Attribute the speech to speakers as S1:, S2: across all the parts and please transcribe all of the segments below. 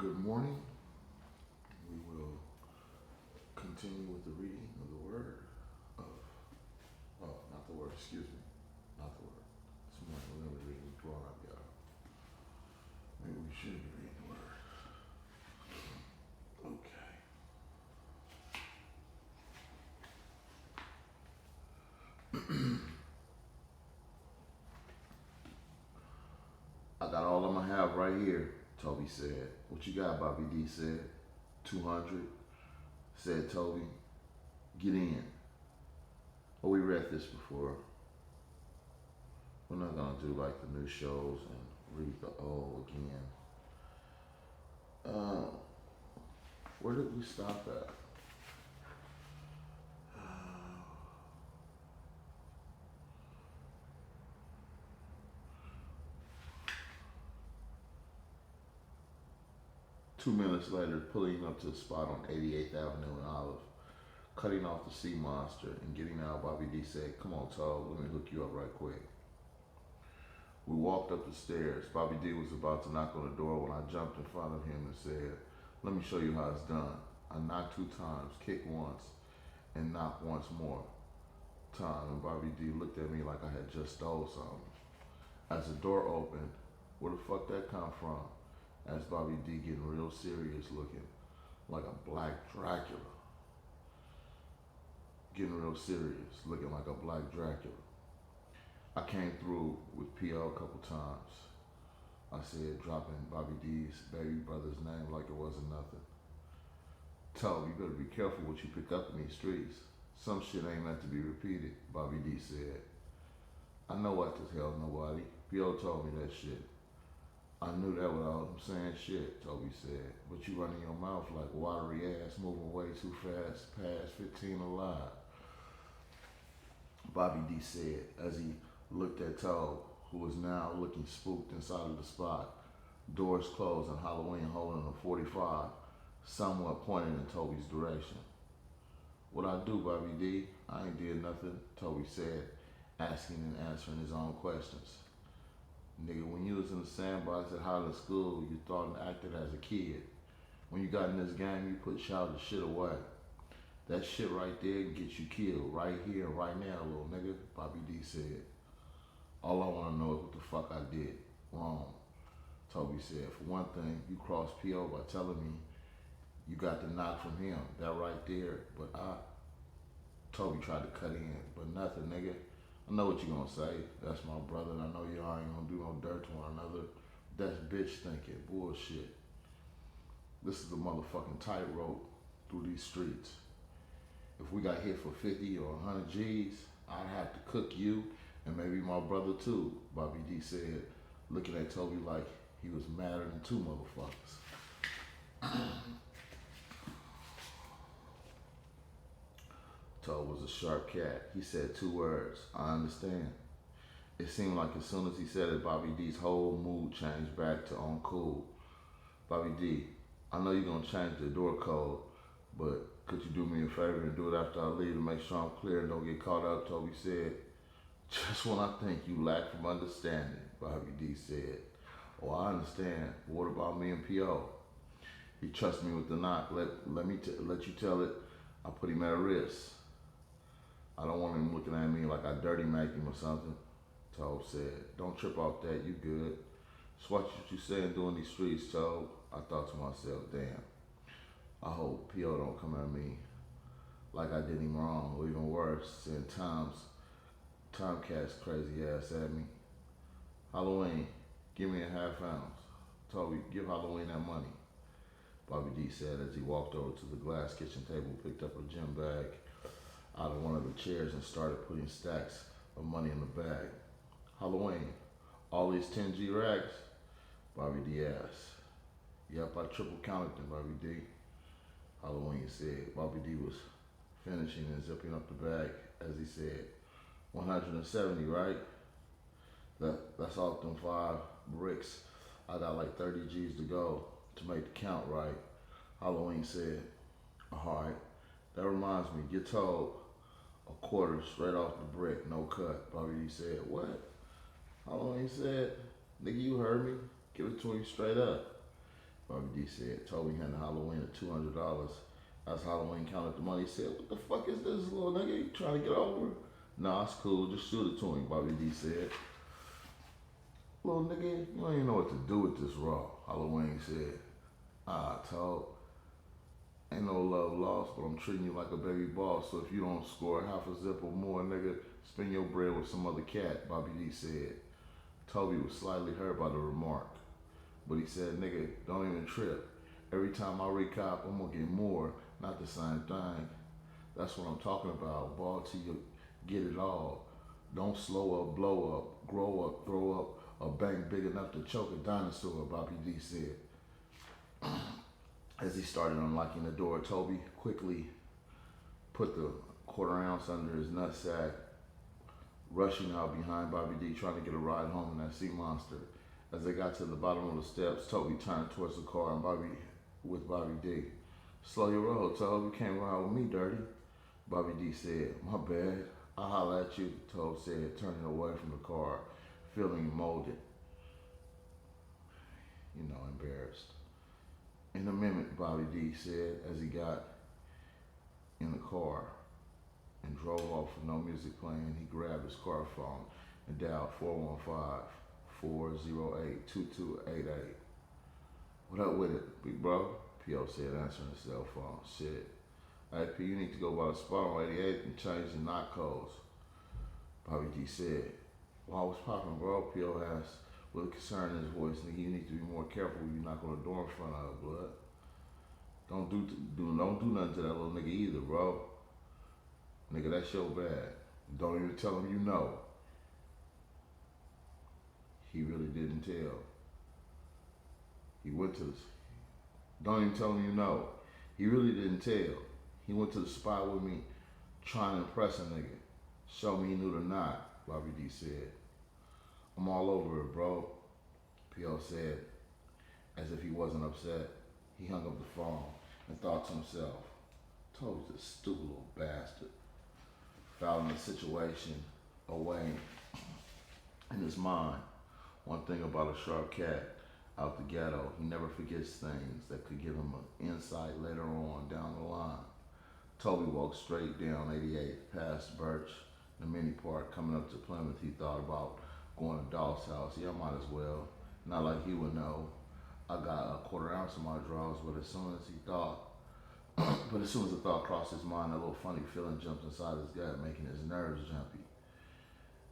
S1: Good morning. We will continue with the reading of the word of, not the word, excuse me, not the word. This morning we're going to be reading the Quran, y'all. Maybe we should be reading the word. Okay. I got all I'm going to have right here, Toby said. What you got, Bobby D said. 200, said Toby. Get in. Oh, we read this before. We're not going to do like the new shows and read the old again. Where did we stop at? 2 minutes later, pulling up to the spot on 88th Avenue and Olive, cutting off the sea monster and getting out, Bobby D said, "Come on, Todd, let me hook you up right quick." We walked up the stairs. Bobby D was about to knock on the door when I jumped in front of him and said, "Let me show you how it's done." I knocked 2 times, kicked once, and knocked once more time, and Bobby D looked at me like I had just stole something. As the door opened, "Where the fuck that come from?" asked Bobby D, getting real serious looking, like a black Dracula. Getting real serious, looking like a black Dracula. I came through with PO a couple times. I said, dropping Bobby D's baby brother's name like it wasn't nothing. "Told you better be careful what you pick up in these streets. Some shit ain't meant to be repeated," Bobby D said. "I know what to tell nobody. PO told me that shit." "I knew that without him saying shit," Toby said. "But you running your mouth like watery ass moving way too fast past 15 alive," Bobby D said as he looked at Tobe, who was now looking spooked inside of the spot. Doors closed and Halloween holding a 45, somewhat pointing in Toby's direction. "What I do, Bobby D? I ain't did nothing," Toby said, asking and answering his own questions. "Nigga, when you was in the sandbox at Highland School, you thought and acted as a kid. When you got in this game, you put childish shit away. That shit right there gets you killed right here and right now, little nigga," Bobby D said. "All I want to know is what the fuck I did wrong," Toby said. "For one thing, you crossed PO by telling me you got the knock from him. That right there, but Toby tried to cut in, "But nothing, nigga. I know what you gonna say. That's my brother, and I know y'all ain't gonna do no dirt to one another. That's bitch thinking. Bullshit. This is a motherfucking tightrope through these streets. If we got hit for 50 or 100 G's, I'd have to cook you and maybe my brother too," Bobby D said, looking at Toby like he was madder than two motherfuckers. Toby was a sharp cat. He said 2 words: "I understand." It seemed like as soon as he said it, Bobby D's whole mood changed back to on cool. "Bobby D, I know you're gonna change the door code, but could you do me a favor and do it after I leave to make sure I'm clear and don't get caught up?" Toby said. "Just when I think you lack from understanding," Bobby D said. "Oh, I understand. But what about me and PO? He trusts me with the knock. Let you tell it. I put him at risk. I don't want him looking at me like I dirty make him or something," Tobe said. "Don't trip off that. You good. Just watch what you say and do in these streets, Tobe." I thought to myself, damn, I hope PO don't come at me like I did him wrong, or even worse, send Tomcat's crazy ass at me. "Halloween, give me a half ounce. Toby, give Halloween that money," Bobby D said as he walked over to the glass kitchen table, picked up a gym bag out of one of the chairs and started putting stacks of money in the bag. "Halloween, all these 10G racks?" Bobby D asked. "Yep, I triple counted them, Bobby D," Halloween said. Bobby D was finishing and zipping up the bag as he said, 170, right? That's off them 5 bricks. I got like 30 G's to go to make the count right, Halloween said. "All right, that reminds me, get told a quarter straight off the brick, no cut," Bobby D said. "What?" Halloween said. "Nigga, you heard me. Give it to him straight up." Bobby D said. Toby handed Halloween a $200. As Halloween counted the money, he said, "What the fuck is this, little nigga? You trying to get over?" "Nah, it's cool. Just shoot it to him," Bobby D said. "Little nigga, you don't even know what to do with this raw," Halloween said. Told. "Ain't no love lost, but I'm treating you like a baby boss, so if you don't score half a zip or more, nigga, spend your bread with some other cat," Bobby D said. Toby was slightly hurt by the remark, but he said, "Nigga, don't even trip. Every time I recop, I'm gonna get more, not the same thing. That's what I'm talking about. Ball till you get it all. Don't slow up, blow up, grow up, throw up a bank big enough to choke a dinosaur," Bobby D said. As he started unlocking the door, Toby quickly put the quarter ounce under his nutsack, rushing out behind Bobby D, trying to get a ride home in that sea monster. As they got to the bottom of the steps, Toby turned towards the car and Bobby D. "Slow your roll, Toby. You can't ride with me, dirty," Bobby D said. "My bad. I'll holler at you," Toby said, turning away from the car, feeling molded, embarrassed. "In a minute," Bobby D said as he got in the car and drove off with no music playing. He grabbed his car phone and dialed 415-408-2288. "What up with it, big bro?" P.O. said, answering his cell phone. "Shit. Hey, P, you need to go by the spot on 88 and change the knock codes," Bobby D said. "Why, what's poppin', bro?" P.O. asked with concern in his voice. "Nigga, you need to be more careful when you knock on the door in front of blood. Don't do nothing to that little nigga either, bro. Nigga, that's your bad. Don't even tell him you know." He really didn't tell. He went to the. Don't even tell him you know. He really didn't tell. He went to the spot with me, trying to impress a nigga. Show me he knew to not, Bobby D said. "I'm all over it, bro," P.O. said, as if he wasn't upset. He hung up the phone and thought to himself, "Toby's a stupid little bastard." Filing the situation away in his mind. One thing about a sharp cat out the ghetto, he never forgets things that could give him an insight later on down the line. Toby walked straight down 88, past Birch, the mini park, coming up to Plymouth. He thought about going to Doll's house. Yeah, I might as well. Not like he would know. I got a quarter ounce in my drawers, but as soon as the thought crossed his mind, a little funny feeling jumped inside his gut, making his nerves jumpy.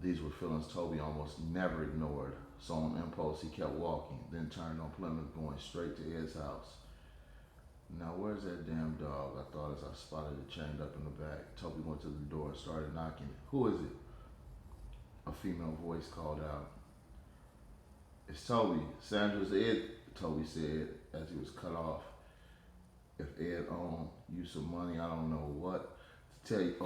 S1: These were feelings Toby almost never ignored, so on impulse he kept walking, then turned on Plymouth, going straight to Ed's house. "Now where's that damn dog?" I thought as I spotted it chained up in the back. Toby went to the door and started knocking. "Who is it?" A female voice called out. "It's Toby. Sandra's Ed," Toby said as he was cut off. "If Ed owed you some money, I don't know what to tell you."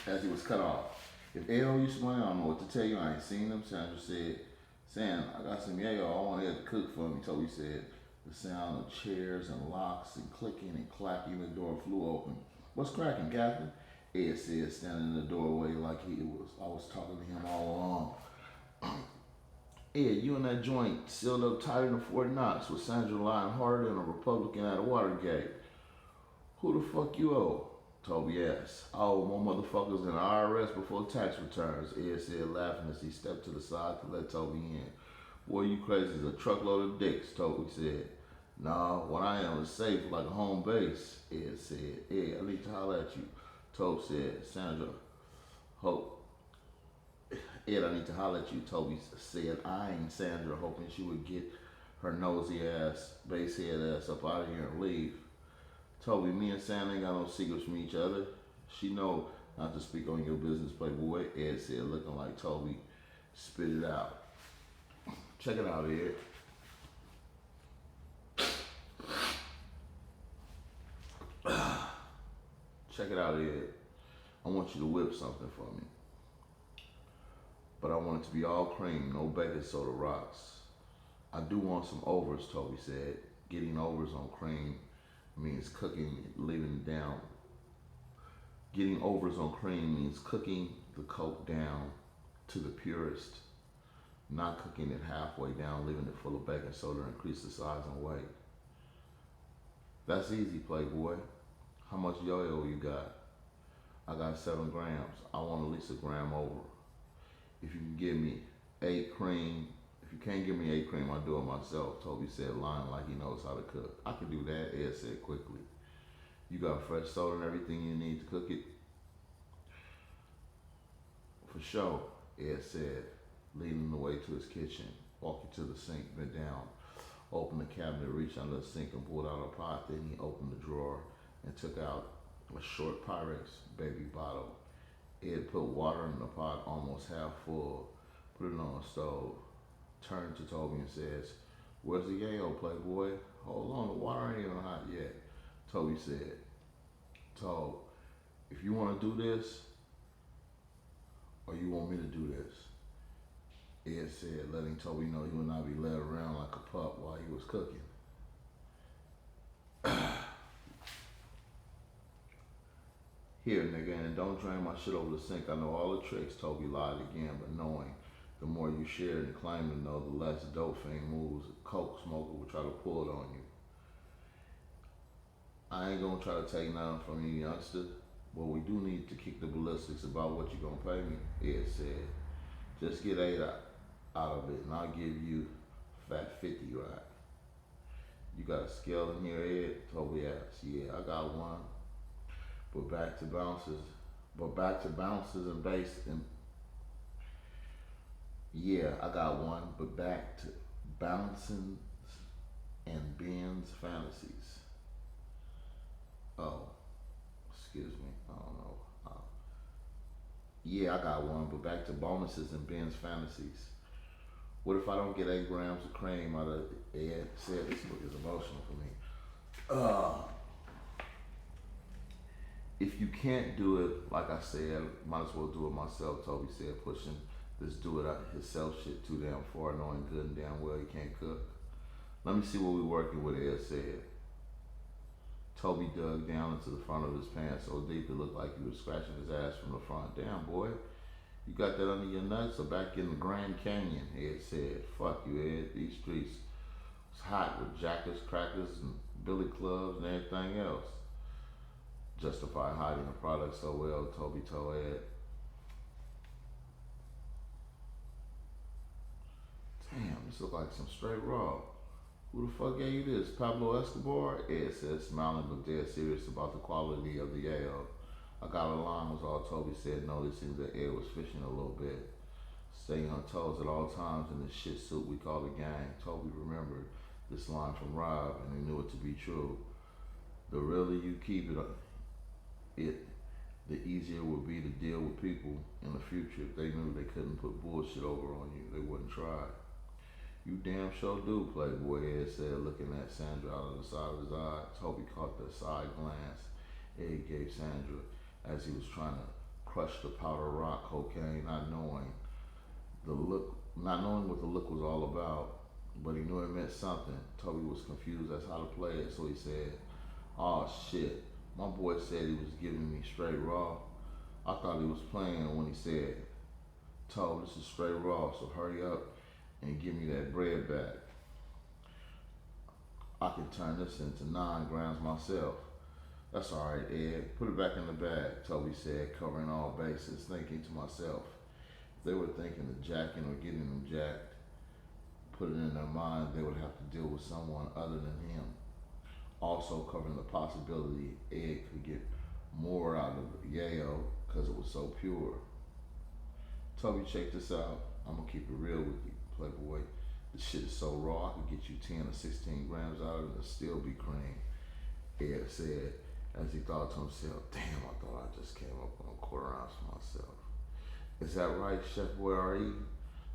S1: As he was cut off. "If Ed owed you some money, I don't know what to tell you. I ain't seen him," Sandra said. "Sam, I got some yayo. I want Ed to cook for me," Toby said. The sound of chairs and locks and clicking and clacking, the door flew open. "What's cracking, Captain?" Ed said, standing in the doorway like I was talking to him all along. "Ed, you in that joint sealed up tighter than Fort Knox with Sandra lying harder than a Republican at a Watergate. Who the fuck you owe?" Toby asked. "I owe more motherfuckers than the IRS before tax returns," Ed said, laughing as he stepped to the side to let Toby in. "Boy, you crazy as a truckload of dicks," Toby said. "Nah, what I am is safe like a home base," Ed said. "Ed, I need to holler at you," Toby said. Ed, I need to holler at you, Toby said, eyeing Sandra, hoping she would get her nosy ass, basehead ass up out of here and leave. "Toby, me and Sandra ain't got no secrets from each other. She know not to speak on your business, playboy," Ed said, looking like Toby spit it out. "Check it out, Ed." "Check it out, Ed. I want you to whip something for me. But I want it to be all cream, no baking soda rocks." "I do want some overs," Toby said. Getting overs on cream means Getting overs on cream means cooking the coke down to the purest, not cooking it halfway down, leaving it full of baking soda to increase the size and weight. That's easy, Playboy. How much yo-yo you got? I got 7 grams. I want at least a gram over. If you can give me 8 cream, if you can't give me 8 cream, I'll do it myself. Toby said, lying like he knows how to cook. I can do that, Ed said quickly. You got fresh soda and everything you need to cook it? For sure, Ed said, leading the way to his kitchen. Walking to the sink, bent down, opened the cabinet, reached under the sink and pulled out a pot. Then he opened the drawer and took out a short Pyrex baby bottle. Ed put water in the pot almost half full, put it on the stove, turned to Toby and says, "Where's the yayo, Playboy? Hold on, the water ain't even hot yet." Toby said, "Tobe, if you want to do this, or you want me to do this?" Ed said, letting Toby know he would not be led around like a pup while he was cooking. "Here, nigga, and don't drain my shit over the sink. I know all the tricks." Toby lied again, but knowing the more you shared and claim to know, the less dope fiend moves a coke smoker will try to pull it on you. "I ain't gonna try to take nothing from you, youngster, but we do need to kick the ballistics about what you gonna pay me," Ed said. "Just get 8 out of it, and I'll give you fat 50, right?" "You got a scale in here, Ed?" Toby asked. "Yeah, I got one. But back to bounces. But back to bounces and bass and Yeah, I got one. But back to bouncing and Ben's fantasies." Oh, excuse me. I don't know. Yeah, I got one. But back to bonuses and Ben's fantasies. "What if I don't get 8 grams of cream out of Ed said?" This book is emotional for me. Uh, "If you can't do it, like I said, might as well do it myself," Toby said, pushing this do it out himself shit too damn far, knowing good and damn well he can't cook. "Let me see what we working with," Ed said. Toby dug down into the front of his pants so deep it looked like he was scratching his ass from the front. "Damn, boy, you got that under your nuts or back in the Grand Canyon?" Ed said. "Fuck you, Ed. These streets was hot with jackets, crackers, and billy clubs and everything else." Justify hiding the product so well, Toby told Ed. "Damn, this look like some straight raw. Who the fuck gave you this? Pablo Escobar?" Ed said, smiling but dead serious about the quality of the ale. "I got a line," was all Toby said, noticing that Ed was fishing a little bit. Staying on toes at all times in the shit suit we call the gang. Toby remembered this line from Rob and he knew it to be true. "The realer you keep it, the easier it would be to deal with people in the future. If they knew they couldn't put bullshit over on you, they wouldn't try." "You damn sure do, Playboy," Ed said, looking at Sandra out of the side of his eye. Toby caught the side glance Ed gave Sandra as he was trying to crush the powder rock cocaine, not knowing what the look was all about, but he knew it meant something. Toby was confused as how to play it, so he said, "Oh shit, my boy said he was giving me straight raw. I thought he was playing when he said, 'Toby, this is straight raw, so hurry up and give me that bread back. I can turn this into 9 grams myself.'" "That's all right, Ed. Put it back in the bag," Toby said, covering all bases, thinking to myself, if they were thinking of jacking or getting them jacked, put it in their mind they would have to deal with someone other than him. Also covering the possibility Ed could get more out of yayo because it was so pure. "Toby, check this out. I'm gonna keep it real with you, Playboy. This shit is so raw I could get you 10 or 16 grams out of it and still be cream," Ed said as he thought to himself, "Damn, I thought I just came up on a quarter ounce for myself." "Is that right, Chef Boy R.E.?"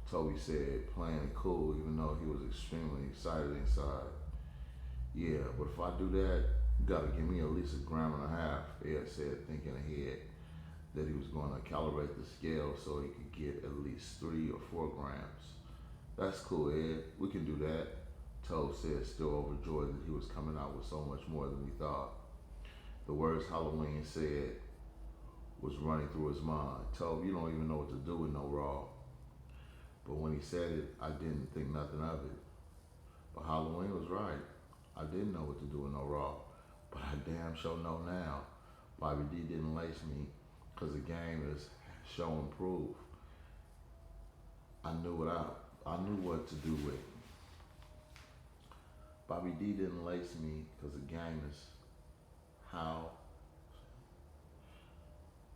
S1: Toby said, playing it cool even though he was extremely excited inside. "Yeah, but if I do that, you gotta give me at least a gram and a half," Ed said, thinking ahead that he was going to calibrate the scale so he could get at least 3 or 4 grams. "That's cool, Ed. We can do that," Tobe said, still overjoyed that he was coming out with so much more than he thought. The words Halloween said was running through his mind. "Tobe, you don't even know what to do with no raw." But when he said it, I didn't think nothing of it. But Halloween was right. I didn't know what to do with no raw. But I damn sure know now Bobby D didn't lace me because the game is show and prove. I knew what to do with it. Bobby D didn't lace me because the game is how.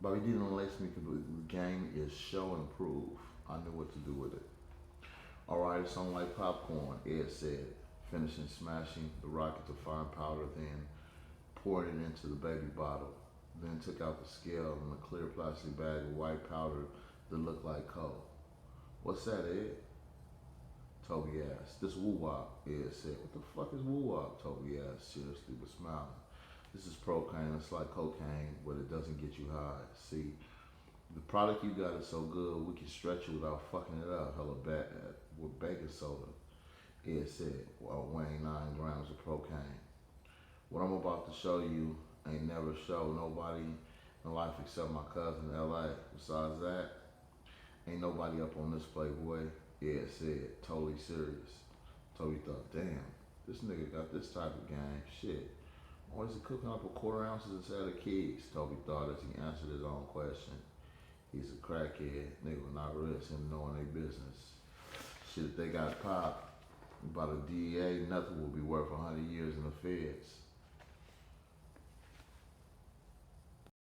S1: Bobby D didn't lace me because the game is show and prove. I knew what to do with it. Alright, it's on like popcorn, Ed said, finishing smashing the rocket to fine powder, then poured it into the baby bottle, then took out the scale and a clear plastic bag of white powder that looked like coal. What's that, Ed? Toby asked. This woo-wop, Ed said. What the fuck is woo-wop? Toby asked, seriously but smiling. This is procaine. It's like cocaine, but it doesn't get you high. See, the product you got is so good, we can stretch it without fucking it up. Hella bad with baking soda, Ed said, while weighing 9 grams of procaine. What I'm about to show you ain't never showed nobody in life except my cousin in LA. Besides that, ain't nobody up on this Playboy, Ed said, totally serious. Toby thought, damn, this nigga got this type of game. Shit. Why is he cooking up a quarter ounces instead of keys? Toby thought as he answered his own question. He's a crackhead. Nigga would not risk him knowing their business. Shit, if they got popped by the DEA, nothing will be worth 100 years in the feds.